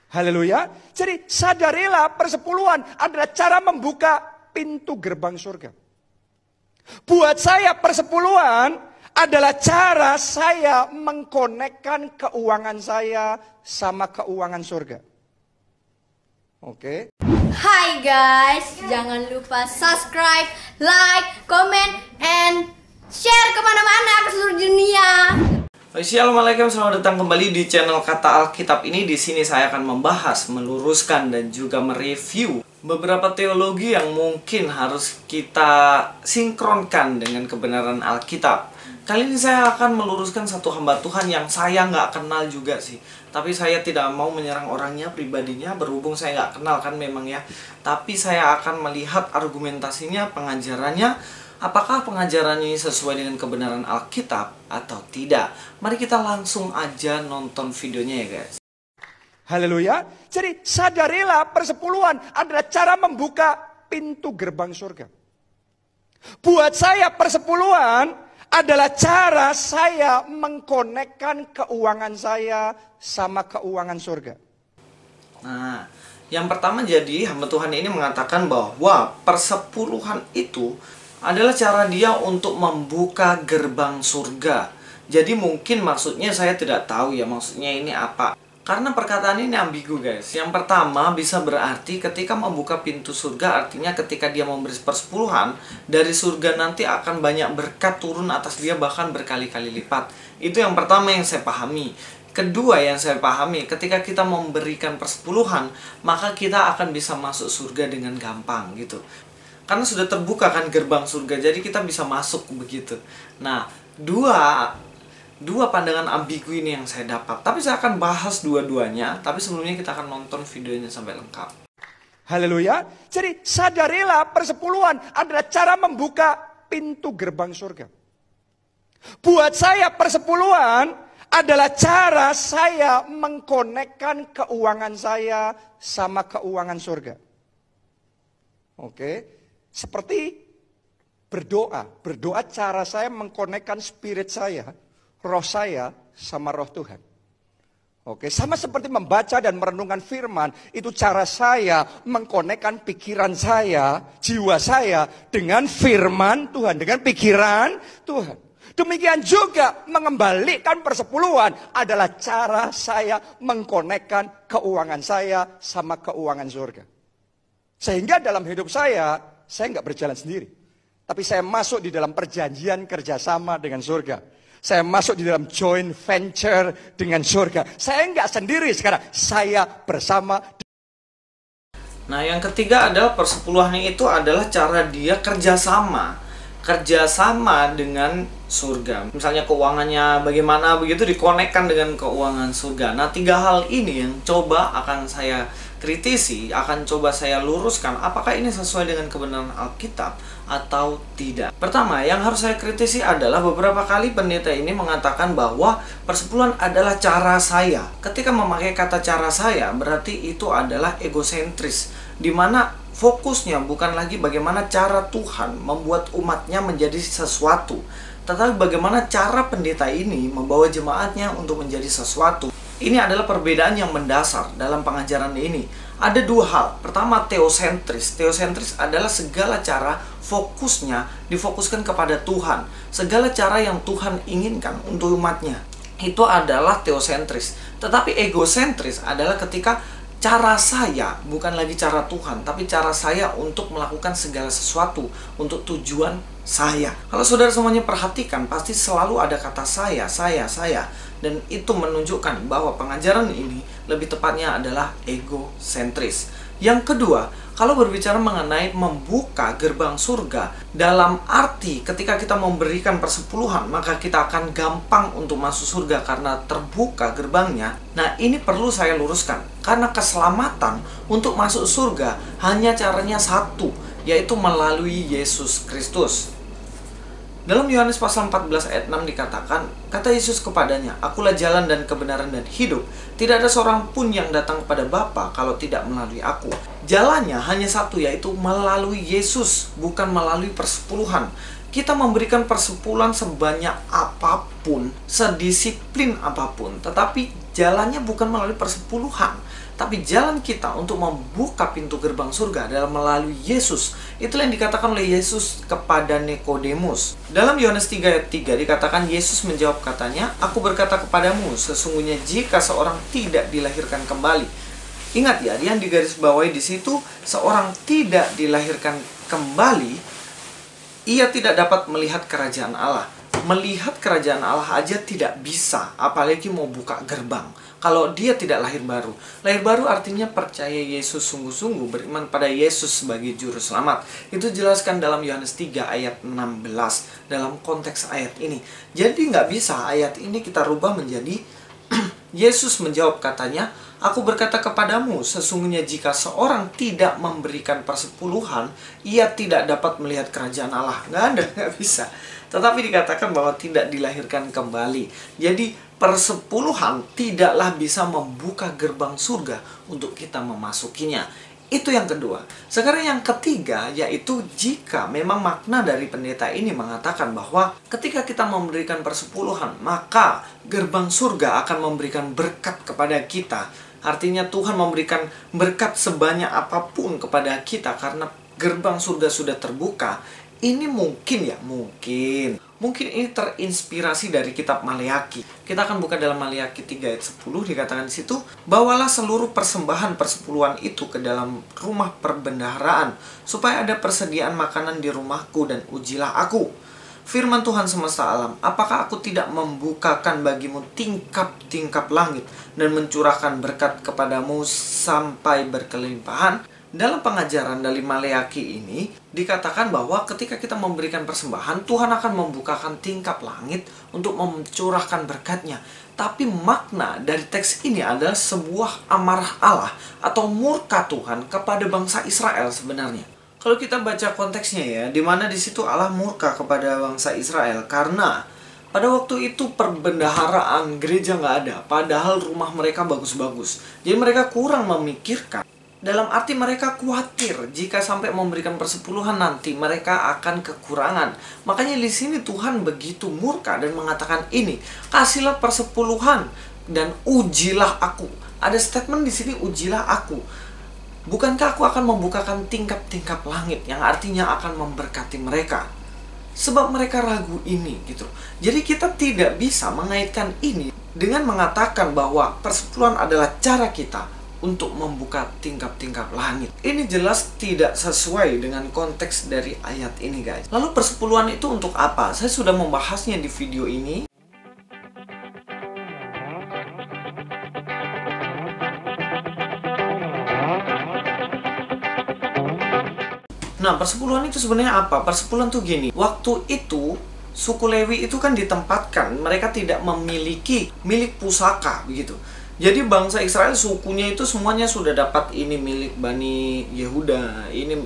Haleluya. Jadi sadarilah persepuluhan adalah cara membuka pintu gerbang surga. Buat saya persepuluhan adalah cara saya mengkonekkan keuangan saya sama keuangan surga. Oke. Hai guys, jangan lupa subscribe, like, comment, and share kemana-mana ke seluruh dunia. Assalamualaikum, selamat datang kembali di channel Kata Alkitab ini. Di sini saya akan membahas, meluruskan, dan juga mereview beberapa teologi yang mungkin harus kita sinkronkan dengan kebenaran Alkitab. Kali ini saya akan meluruskan satu hamba Tuhan yang saya nggak kenal juga sih. Tapi saya tidak mau menyerang orangnya, pribadinya, berhubung saya nggak kenal kan memang ya. Tapi saya akan melihat argumentasinya, pengajarannya. Apakah pengajarannya ini sesuai dengan kebenaran Alkitab atau tidak? Mari kita langsung aja nonton videonya ya guys. Haleluya. Jadi sadarilah persepuluhan adalah cara membuka pintu gerbang surga. Buat saya persepuluhan adalah cara saya mengkonekkan keuangan saya sama keuangan surga. Nah, yang pertama jadi hamba Tuhan ini mengatakan bahwa persepuluhan itu adalah cara dia untuk membuka gerbang surga. Jadi mungkin maksudnya saya tidak tahu ya maksudnya ini apa. Karena perkataan ini ambigu guys. Yang pertama bisa berarti ketika membuka pintu surga artinya ketika dia memberi persepuluhan dari surga nanti akan banyak berkat turun atas dia bahkan berkali-kali lipat. Itu yang pertama yang saya pahami. Kedua yang saya pahami ketika kita memberikan persepuluhan maka kita akan bisa masuk surga dengan gampang gitu. Karena sudah terbuka kan gerbang surga, jadi kita bisa masuk begitu. Nah, dua pandangan ambigu ini yang saya dapat. Tapi saya akan bahas dua-duanya, tapi sebelumnya kita akan nonton videonya sampai lengkap. Haleluya. Jadi sadarilah persepuluhan adalah cara membuka pintu gerbang surga. Buat saya persepuluhan adalah cara saya mengkonekkan keuangan saya sama keuangan surga. Oke. Seperti berdoa cara saya mengkonekkan spirit saya, roh saya sama roh Tuhan. Oke, sama seperti membaca dan merenungkan firman, itu cara saya mengkonekkan pikiran saya, jiwa saya dengan firman Tuhan, dengan pikiran Tuhan. Demikian juga mengembalikan persepuluhan adalah cara saya mengkonekkan keuangan saya sama keuangan surga. Sehingga dalam hidup saya nggak berjalan sendiri. Tapi saya masuk di dalam perjanjian kerjasama dengan surga. Saya masuk di dalam joint venture dengan surga. Saya nggak sendiri sekarang. Saya bersama. Nah yang ketiga adalah persepuluhan itu adalah cara dia kerjasama dengan surga. Misalnya keuangannya bagaimana begitu dikonekkan dengan keuangan surga. Nah tiga hal ini yang coba akan saya kritisi, akan coba saya luruskan apakah ini sesuai dengan kebenaran Alkitab atau tidak. Pertama, yang harus saya kritisi adalah beberapa kali pendeta ini mengatakan bahwa persepuluhan adalah cara saya. Ketika memakai kata cara saya, berarti itu adalah egosentris, di mana fokusnya bukan lagi bagaimana cara Tuhan membuat umatnya menjadi sesuatu, tetapi bagaimana cara pendeta ini membawa jemaatnya untuk menjadi sesuatu. Ini adalah perbedaan yang mendasar dalam pengajaran ini. Ada dua hal. Pertama, teosentris. Teosentris adalah segala cara fokusnya difokuskan kepada Tuhan. Segala cara yang Tuhan inginkan untuk umatnya. Itu adalah teosentris. Tetapi egosentris adalah ketika cara saya bukan lagi cara Tuhan, tapi cara saya untuk melakukan segala sesuatu untuk tujuan saya. Kalau saudara semuanya perhatikan, pasti selalu ada kata saya. Dan itu menunjukkan bahwa pengajaran ini lebih tepatnya adalah egosentris. Yang kedua, kalau berbicara mengenai membuka gerbang surga, dalam arti ketika kita memberikan persepuluhan, maka kita akan gampang untuk masuk surga karena terbuka gerbangnya. Nah, ini perlu saya luruskan. Karena keselamatan untuk masuk surga hanya caranya satu, yaitu melalui Yesus Kristus. Dalam Yohanes pasal 14 ayat 6 dikatakan, kata Yesus kepadanya, "Akulah jalan dan kebenaran dan hidup. Tidak ada seorang pun yang datang kepada Bapa kalau tidak melalui aku." Jalannya hanya satu, yaitu melalui Yesus, bukan melalui persepuluhan. Kita memberikan persepuluhan sebanyak apapun, sedisiplin apapun, tetapi jalannya bukan melalui persepuluhan. Tapi jalan kita untuk membuka pintu gerbang surga adalah melalui Yesus. Itulah yang dikatakan oleh Yesus kepada Nikodemus. Dalam Yohanes 3 ayat 3 dikatakan, Yesus menjawab katanya, "Aku berkata kepadamu, sesungguhnya jika seorang tidak dilahirkan kembali." Ingat ya, yang digarisbawahi di situ, seorang tidak dilahirkan kembali, ia tidak dapat melihat kerajaan Allah. Melihat kerajaan Allah aja tidak bisa, apalagi mau buka gerbang. Kalau dia tidak lahir baru. Lahir baru artinya percaya Yesus sungguh-sungguh, beriman pada Yesus sebagai juru selamat. Itu jelaskan dalam Yohanes 3 ayat 16 dalam konteks ayat ini. Jadi nggak bisa ayat ini kita rubah menjadi Yesus menjawab katanya, "Aku berkata kepadamu, sesungguhnya jika seorang tidak memberikan persepuluhan, ia tidak dapat melihat kerajaan Allah." Nggak ada, nggak bisa. Tetapi dikatakan bahwa tidak dilahirkan kembali. Jadi persepuluhan tidaklah bisa membuka gerbang surga untuk kita memasukinya. Itu yang kedua. Sekarang yang ketiga, yaitu jika memang makna dari pendeta ini mengatakan bahwa ketika kita memberikan persepuluhan, maka gerbang surga akan memberikan berkat kepada kita. Artinya Tuhan memberikan berkat sebanyak apapun kepada kita karena gerbang surga sudah terbuka. Ini mungkin ya, mungkin ini terinspirasi dari kitab Maleakhi. Kita akan buka dalam Maleakhi 3 ayat 10, dikatakan di situ, "Bawalah seluruh persembahan persepuluhan itu ke dalam rumah perbendaharaan, supaya ada persediaan makanan di rumahku, dan ujilah aku. Firman Tuhan semesta alam, apakah aku tidak membukakan bagimu tingkap-tingkap langit dan mencurahkan berkat kepadamu sampai berkelimpahan?" Dalam pengajaran dari Maleakhi ini dikatakan bahwa ketika kita memberikan persembahan, Tuhan akan membukakan tingkap langit untuk mencurahkan berkatnya. Tapi makna dari teks ini adalah sebuah amarah Allah atau murka Tuhan kepada bangsa Israel sebenarnya. Kalau kita baca konteksnya ya, di mana di situ Allah murka kepada bangsa Israel karena pada waktu itu perbendaharaan gereja nggak ada, padahal rumah mereka bagus-bagus. Jadi mereka kurang memikirkan. Dalam arti mereka khawatir jika sampai memberikan persepuluhan nanti mereka akan kekurangan. Makanya di sini Tuhan begitu murka dan mengatakan ini, "Kasihlah persepuluhan dan ujilah aku." Ada statement di sini, ujilah aku. Bukankah aku akan membukakan tingkap-tingkap langit yang artinya akan memberkati mereka? Sebab mereka ragu ini gitu. Jadi kita tidak bisa mengaitkan ini dengan mengatakan bahwa persepuluhan adalah cara kita untuk membuka tingkap-tingkap langit. Ini jelas tidak sesuai dengan konteks dari ayat ini, guys. Lalu persepuluhan itu untuk apa? Saya sudah membahasnya di video ini. Nah, persepuluhan itu sebenarnya apa? Persepuluhan tuh gini. Waktu itu suku Lewi itu kan ditempatkan, mereka tidak memiliki milik pusaka begitu. Jadi bangsa Israel sukunya itu semuanya sudah dapat, ini milik Bani Yehuda, ini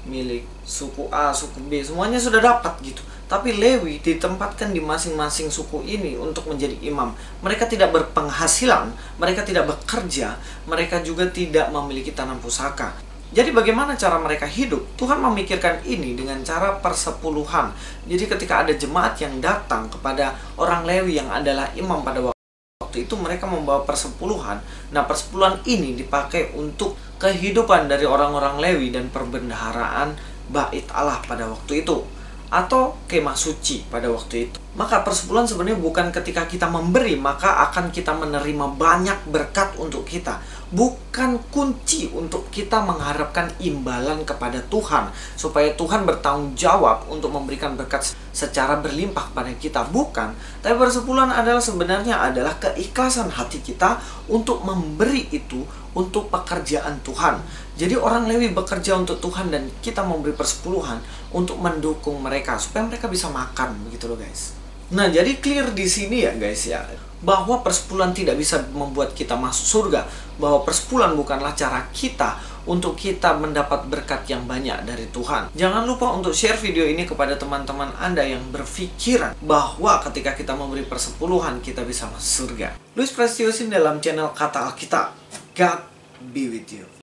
milik suku A, suku B, semuanya sudah dapat gitu. Tapi Lewi ditempatkan di masing-masing suku ini untuk menjadi imam. Mereka tidak berpenghasilan, mereka tidak bekerja, mereka juga tidak memiliki tanam pusaka. Jadi bagaimana cara mereka hidup? Tuhan memikirkan ini dengan cara persepuluhan. Jadi ketika ada jemaat yang datang kepada orang Lewi yang adalah imam pada waktu itu, mereka membawa persepuluhan. Nah, persepuluhan ini dipakai untuk kehidupan dari orang-orang Lewi dan perbendaharaan bait Allah pada waktu itu, atau kemah suci pada waktu itu. Maka persepuluhan sebenarnya bukan ketika kita memberi maka akan kita menerima banyak berkat untuk kita. Bukan kunci untuk kita mengharapkan imbalan kepada Tuhan supaya Tuhan bertanggung jawab untuk memberikan berkat secara berlimpah pada kita. Bukan. Tapi persepuluhan adalah sebenarnya adalah keikhlasan hati kita untuk memberi itu untuk pekerjaan Tuhan. Jadi orang Lewi bekerja untuk Tuhan dan kita memberi persepuluhan untuk mendukung mereka supaya mereka bisa makan, begitu loh guys. Nah, jadi clear di sini ya guys ya, bahwa persepuluhan tidak bisa membuat kita masuk surga, bahwa persepuluhan bukanlah cara kita untuk kita mendapat berkat yang banyak dari Tuhan. Jangan lupa untuk share video ini kepada teman-teman Anda yang berpikiran bahwa ketika kita memberi persepuluhan kita bisa masuk surga. Luis Prestiosin dalam channel Kata Alkitab. God be with you.